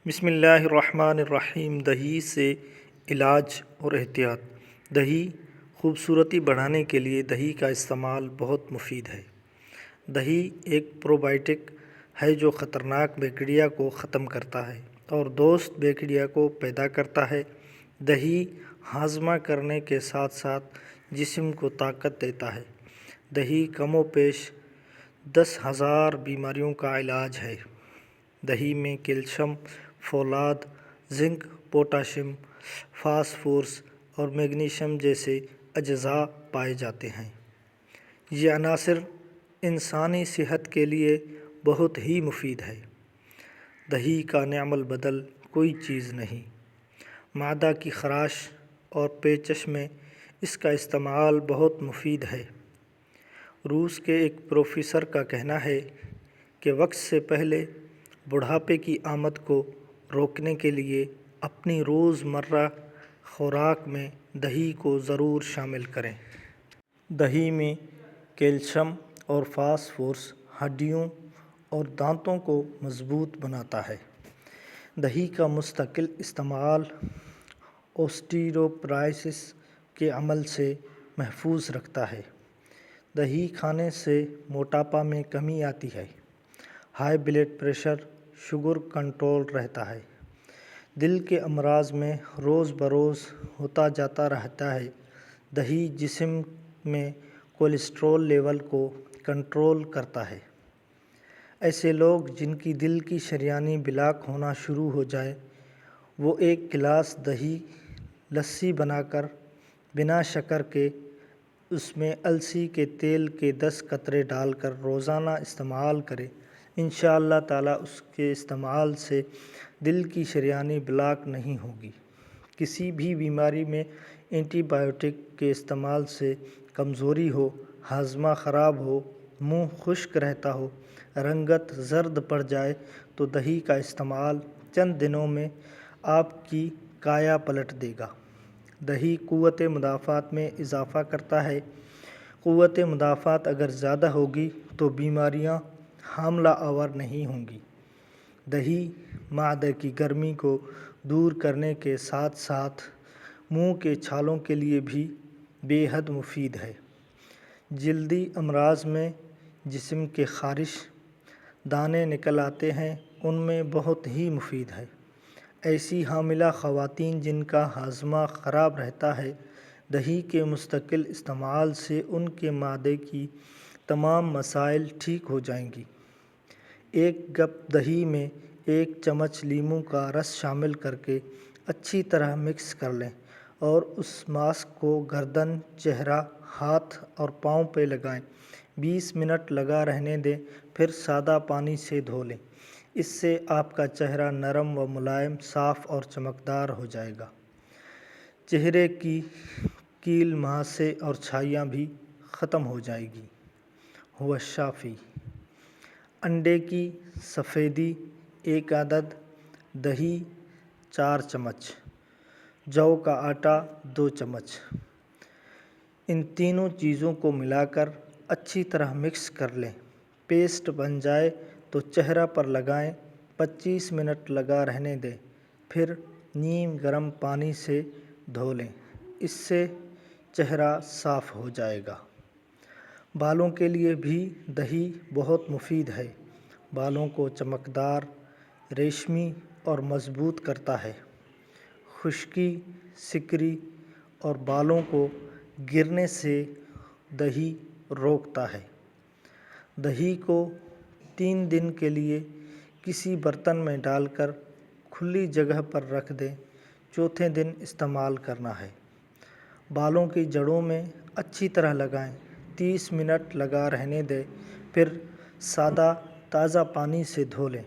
بسم اللہ الرحمن الرحیم۔ دہی سے علاج اور احتیاط۔ دہی خوبصورتی بڑھانے کے لیے دہی کا استعمال بہت مفید ہے۔ دہی ایک پروبائیوٹک ہے جو خطرناک بیکٹیریا کو ختم کرتا ہے اور دوست بیکٹیریا کو پیدا کرتا ہے۔ دہی ہاضمہ کرنے کے ساتھ ساتھ جسم کو طاقت دیتا ہے۔ دہی کم و بیش 10,000 بیماریوں کا علاج ہے۔ دہی میں کیلشیم، فولاد، زنک، پوٹاشیم، فاسفورس اور میگنیشیم جیسے اجزاء پائے جاتے ہیں۔ یہ عناصر انسانی صحت کے لیے بہت ہی مفید ہے۔ دہی کا نعم البدل کوئی چیز نہیں۔ معدہ کی خراش اور پیچش میں اس کا استعمال بہت مفید ہے۔ روس کے ایک پروفیسر کا کہنا ہے کہ وقت سے پہلے بڑھاپے کی آمد کو روکنے کے لیے اپنی روزمرہ خوراک میں دہی کو ضرور شامل کریں۔ دہی میں کیلشیم اور فاسفورس ہڈیوں اور دانتوں کو مضبوط بناتا ہے۔ دہی کا مستقل استعمال اوسٹیوپورائسس کے عمل سے محفوظ رکھتا ہے۔ دہی کھانے سے موٹاپا میں کمی آتی ہے۔ High blood pressure, sugar control رہتا ہے۔ دل کے امراض میں روز بروز ہوتا جاتا رہتا ہے۔ دہی جسم میں کولیسٹرول لیول کو کنٹرول کرتا ہے۔ ایسے لوگ جن کی دل کی شریانی بلاک ہونا شروع ہو جائے وہ ایک گلاس دہی لسی بنا کر بنا شکر کے اس میں السی کے تیل کے 10 قطرے ڈال کر روزانہ استعمال کرے۔ انشاءاللہ تعالیٰ اس کے استعمال سے دل کی شریانی بلاک نہیں ہوگی۔ کسی بھی بیماری میں اینٹی بائیوٹک کے استعمال سے کمزوری ہو، ہاضمہ خراب ہو، منہ خشک رہتا ہو، رنگت زرد پڑ جائے تو دہی کا استعمال چند دنوں میں آپ کی کایا پلٹ دے گا۔ دہی قوت مدافعت میں اضافہ کرتا ہے۔ قوت مدافعت اگر زیادہ ہوگی تو بیماریاں حملہ آور نہیں ہوں گی۔ دہی معدے کی گرمی کو دور کرنے کے ساتھ ساتھ منہ کے چھالوں کے لیے بھی بے حد مفید ہے۔ جلدی امراض میں جسم کے خارش دانے نکل آتے ہیں، ان میں بہت ہی مفید ہے۔ ایسی حاملہ خواتین جن کا ہاضمہ خراب رہتا ہے، دہی کے مستقل استعمال سے ان کے معدے کی تمام مسائل ٹھیک ہو جائیں گی۔ ایک کپ دہی میں 1 چمچ لیموں کا رس شامل کر کے اچھی طرح مکس کر لیں اور اس ماسک کو گردن، چہرہ، ہاتھ اور پاؤں پہ لگائیں۔ 20 منٹ لگا رہنے دیں، پھر سادہ پانی سے دھو لیں۔ اس سے آپ کا چہرہ نرم و ملائم، صاف اور چمکدار ہو جائے گا۔ چہرے کی کیل، مہاسے اور چھائیاں بھی ختم ہو جائیں گی۔ هو الشافی۔ انڈے کی سفیدی 1 عدد، دہی 4 چمچ، جو کا آٹا 2 چمچ۔ ان تینوں چیزوں کو ملا کر اچھی طرح مکس کر لیں۔ پیسٹ بن جائے تو چہرہ پر لگائیں، 25 منٹ لگا رہنے دیں، پھر نیم گرم پانی سے دھو لیں۔ اس سے چہرہ صاف ہو جائے گا۔ بالوں کے لیے بھی دہی بہت مفید ہے۔ بالوں کو چمکدار، ریشمی اور مضبوط کرتا ہے۔ خشکی، سکری اور بالوں کو گرنے سے دہی روکتا ہے۔ دہی کو 3 دن کے لیے کسی برتن میں ڈال کر کھلی جگہ پر رکھ دیں، چوتھے دن استعمال کرنا ہے۔ بالوں کی جڑوں میں اچھی طرح لگائیں، 30 منٹ لگا رہنے دیں، پھر سادہ تازہ پانی سے دھو لیں۔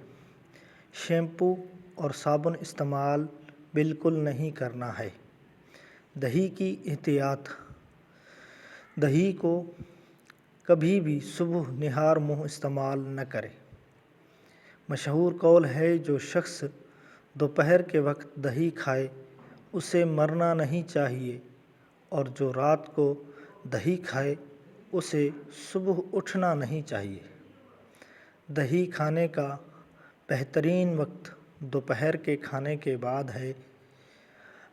شیمپو اور صابن استعمال بالکل نہیں کرنا ہے۔ دہی کی احتیاط۔ دہی کو کبھی بھی صبح نہار منہ استعمال نہ کریں۔ مشہور قول ہے جو شخص دوپہر کے وقت دہی کھائے اسے مرنا نہیں چاہیے، اور جو رات کو دہی کھائے اسے صبح اٹھنا نہیں چاہیے۔ دہی کھانے کا بہترین وقت دوپہر کے کھانے کے بعد ہے۔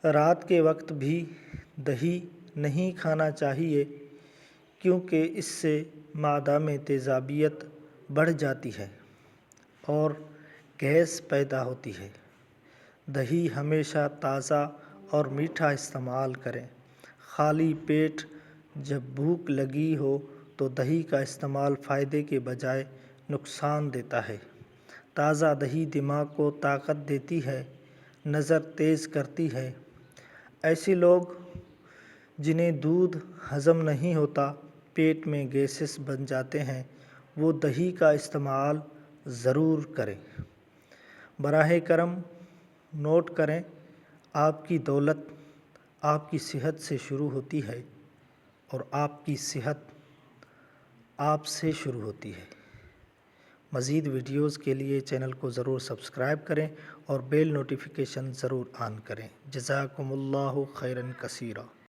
رات کے وقت بھی دہی نہیں کھانا چاہیے کیونکہ اس سے معدہ میں تیزابیت بڑھ جاتی ہے اور گیس پیدا ہوتی ہے۔ دہی ہمیشہ تازہ اور میٹھا استعمال کریں۔ خالی پیٹ جب بھوک لگی ہو تو دہی کا استعمال فائدے کے بجائے نقصان دیتا ہے۔ تازہ دہی دماغ کو طاقت دیتی ہے، نظر تیز کرتی ہے۔ ایسے لوگ جنہیں دودھ ہضم نہیں ہوتا، پیٹ میں گیسز بن جاتے ہیں، وہ دہی کا استعمال ضرور کریں۔ براہ کرم نوٹ کریں، آپ کی دولت آپ کی صحت سے شروع ہوتی ہے اور آپ کی صحت آپ سے شروع ہوتی ہے۔ مزید ویڈیوز کے لیے چینل کو ضرور سبسکرائب کریں اور بیل نوٹیفیکیشن ضرور آن کریں۔ جزاکم اللہ خیراً کثیرا۔